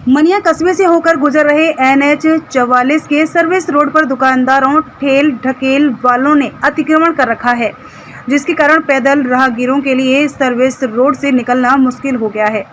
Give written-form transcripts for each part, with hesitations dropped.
मनिया कस्बे से होकर गुजर रहे NH 44 के सर्विस रोड पर दुकानदारों ठेल ढकेल वालों ने अतिक्रमण कर रखा है, जिसके कारण पैदल राहगीरों के लिए सर्विस रोड से निकलना मुश्किल हो गया है।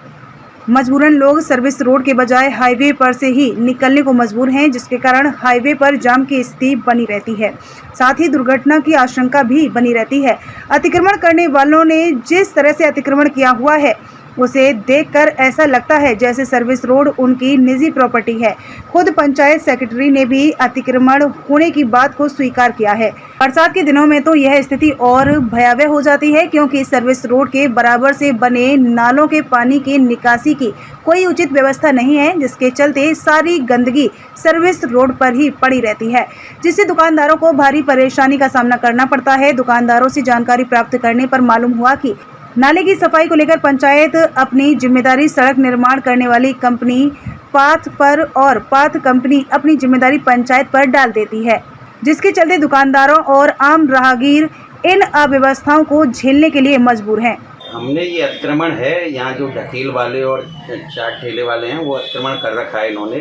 मजबूरन लोग सर्विस रोड के बजाय हाईवे पर से ही निकलने को मजबूर हैं, जिसके कारण हाईवे पर जाम की स्थिति बनी रहती है। साथ ही दुर्घटना की आशंका भी बनी रहती है। अतिक्रमण करने वालों ने जिस तरह से अतिक्रमण किया हुआ है, उसे देखकर ऐसा लगता है जैसे सर्विस रोड उनकी निजी प्रॉपर्टी है। खुद पंचायत सेक्रेटरी ने भी अतिक्रमण होने की बात को स्वीकार किया है। बरसात के दिनों में तो यह स्थिति और भयावह हो जाती है, क्योंकि सर्विस रोड के बराबर से बने नालों के पानी की निकासी की कोई उचित व्यवस्था नहीं है, जिसके चलते सारी गंदगी सर्विस रोड पर ही पड़ी रहती है, जिससे दुकानदारों को भारी परेशानी का सामना करना पड़ता है। दुकानदारों से जानकारी प्राप्त करने पर मालूम हुआ कि नाले की सफाई को लेकर पंचायत अपनी जिम्मेदारी सड़क निर्माण करने वाली कंपनी पाथ पर और पाथ कंपनी अपनी जिम्मेदारी पंचायत पर डाल देती है, जिसके चलते दुकानदारों और आम राहगीर इन अव्यवस्थाओं को झेलने के लिए मजबूर हैं। हमने ये अतिक्रमण है, यहाँ जो ढकेल वाले और चाट ठेले वाले हैं वो अतिक्रमण कर रखा है। इन्होंने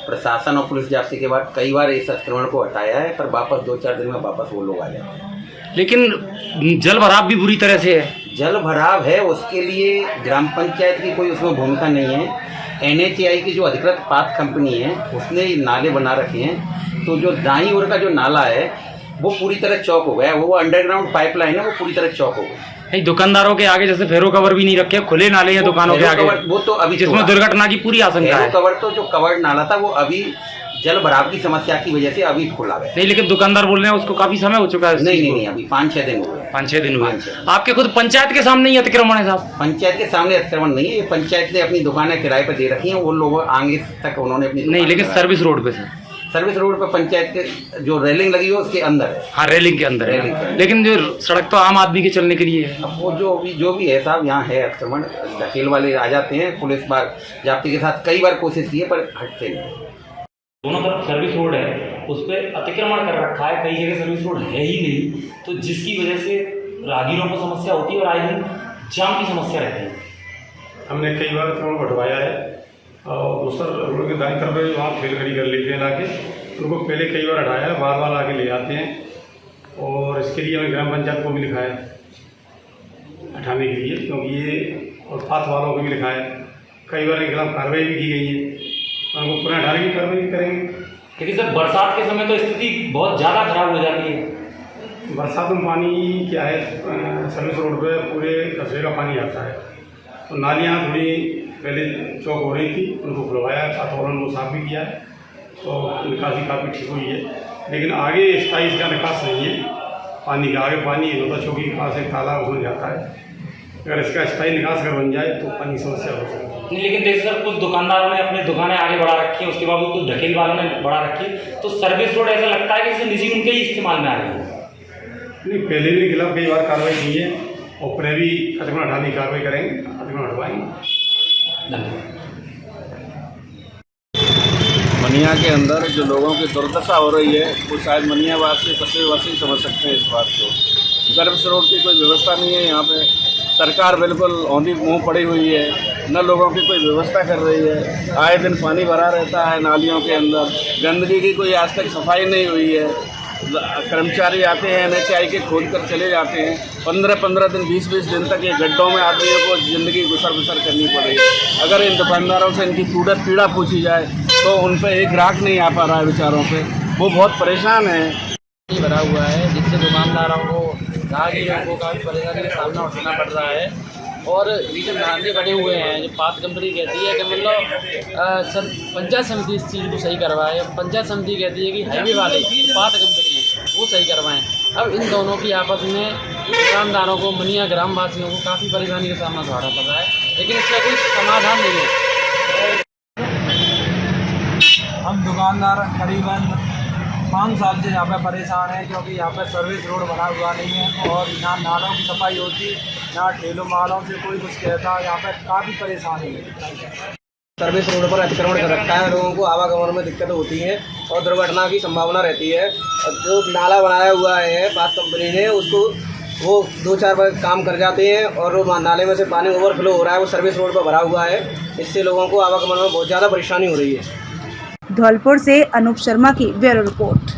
प्रशासन और पुलिस जाब्ते के बाद कई बार इस अतिक्रमण को हटाया है, पर वापस 2-4 दिन में वापस वो लोग आ जाते हैं। लेकिन जल भराव भी बुरी तरह से है। जल भराव है, उसके लिए ग्राम पंचायत की कोई उसमें भूमिका नहीं है। NHAI की जो अधिकृत पाथ कंपनी है उसने नाले बना रखे हैं, तो जो दाईं ओर का जो नाला है वो पूरी तरह चौक हो गया है। वो अंडरग्राउंड पाइपलाइन है, वो पूरी तरह चौक हो गई। नहीं, दुकानदारों के आगे जैसे फेरो कवर भी नहीं रखे, खुले नाले हैं दुकानों के आगे, वो तो अभी जिसमें दुर्घटना की पूरी आशंका है। कवर तो जो कवर नाला था वो अभी जल भराव की समस्या की वजह से अभी खोला गया। नहीं, लेकिन दुकानदार बोल रहे हैं उसको काफी समय हो चुका है। नहीं, अभी 5-6 दिन हुए। 5-6 दिन हुए। आपके खुद पंचायत के सामने ही अतिक्रमण है साहब? पंचायत के सामने अतिक्रमण नहीं है, ये पंचायत ने अपनी दुकानें किराए पर दे रखी हैं। वो लोग आगे तक उन्होंने अपनी नहीं, लेकिन सर्विस रोड पे से सर्विस रोड पर पंचायत के जो रेलिंग लगी है उसके अंदर है। हाँ, रेलिंग के अंदर है, लेकिन जो सड़क तो आम आदमी के चलने के लिए है। अब वो जो भी है साहब, यहाँ है अतिक्रमण। ढकेल वाले आ जाते हैं, पुलिस बार जाब्ते के साथ कई बार कोशिश की है पर हटते नहीं। दोनों तरफ सर्विस रोड है, उस पर अतिक्रमण कर रखा है। कई जगह सर्विस रोड है ही नहीं, तो जिसकी वजह से राहगीरों को समस्या होती है और आए दिन जाम की समस्या रहती है। हमने कई बार अतिक्रमण बढ़वाया है और दूसरा रोड के दाईं तरफ वहाँ ठेल खड़ी कर लेते हैं लाके, उनको पहले कई बार हटाया है, बार बार आके ले जाते हैं। और इसके लिए हमें ग्राम पंचायत को भी लिखा है हटाने के लिए, क्योंकि ये और पाथ वालों को भी लिखा है। कई बार इनके खिलाफ कार्रवाई भी की गई है, उनको पुनः हटाने की कार्रवाई भी करेंगे। लेकिन सर, बरसात के समय तो स्थिति बहुत ज़्यादा खराब हो जाती है। बरसात में पानी क्या है, सर्विस रोड पे पूरे कचरे का पानी आता है, तो नालियाँ थोड़ी पहले चौक हो रही थी, उनको खुलवाया है, वातावरण को साफ भी किया है, तो निकासी काफ़ी ठीक हुई है। लेकिन आगे स्थायी इसका निकास नहीं है पानी का। आगे पानी होता चौकी के पास एक तालाब उसमें जाता है, अगर इसका स्थायी निकास अगर बन जाए तो पानी की समस्या हो सकती है। नहीं, लेकिन देखिए सर, कुछ दुकानदारों ने अपनी दुकानें आगे बढ़ा रखी है, उसके बाद कुछ ढकेल वालों ने बढ़ा रखी, तो सर्विस रोड ऐसा लगता है कि जैसे निजी उनके ही इस्तेमाल में आ रही है। नहीं, पहले भी खिलाफ कई बार कार्रवाई की है और पुनः भी अतिक्रमण हटाने की कार्रवाई करेंगे, अतिक्रमण हटवाएंगे। मनिया के अंदर जो लोगों की दुर्दशा हो रही है वो शायद मनियावासी कस्बेवासी समझ सकते हैं इस बात को। सर्विस रोड की कोई व्यवस्था नहीं है यहाँ पे। सरकार बिल्कुल औंधी मुँह पड़ी हुई है, न लोगों की कोई व्यवस्था कर रही है। आए दिन पानी भरा रहता है नालियों के अंदर, गंदगी की कोई आज तक सफाई नहीं हुई है। कर्मचारी आते हैं NHAI के खोद कर चले जाते हैं। 15-15 दिन 20-20 दिन तक ये गड्ढों में आदमियों को ज़िंदगी गुसर बसर करनी पड़ी। अगर इन दुकानदारों से इनकी पीड़ा पूछी जाए तो उन पर एक ग्राहक नहीं आ पा रहा है बेचारों पे, वो बहुत परेशान है। भरा हुआ है, जिससे दुकानदारों को राहगीरों को काफ़ी परेशानी का सामना उठाना पड़ रहा है। और रीजन नाले बने हुए हैं, जो पाथ कंपनी कहती है कि मतलब सर पंचायत समिति इस चीज़ को सही करवाए। पंचायत समिति कहती है कि हाईवे वाले पाथ कंपनी है वो सही करवाएं। अब इन दोनों की आपस में दुकानदारों को, मनिया ग्राम वासियों को काफ़ी परेशानी का सामना उठाना पड़ रहा है, लेकिन इसका कोई समाधान नहीं है। हम दुकानदार करीबन 5 साल से यहाँ पर परेशान हैं, क्योंकि यहाँ पर सर्विस रोड बना हुआ नहीं है और ना नालों की सफाई होती, ना ठेलों मालों से कोई कुछ कहता। यहाँ पर काफ़ी परेशानी है। सर्विस रोड पर अतिक्रमण कर रखा है, लोगों को आवागमन में दिक्कत होती है और दुर्घटना की संभावना रहती है। और जो नाला बनाया हुआ है पाथ कंपनी ने, उसको वो 2-4 बार काम कर जाते हैं और वो नाले में से पानी ओवरफ्लो हो रहा है, वो सर्विस रोड पर भरा हुआ है। इससे लोगों को आवागमन में बहुत ज़्यादा परेशानी हो रही है। धौलपुर से अनूप शर्मा की ब्यूरो रिपोर्ट।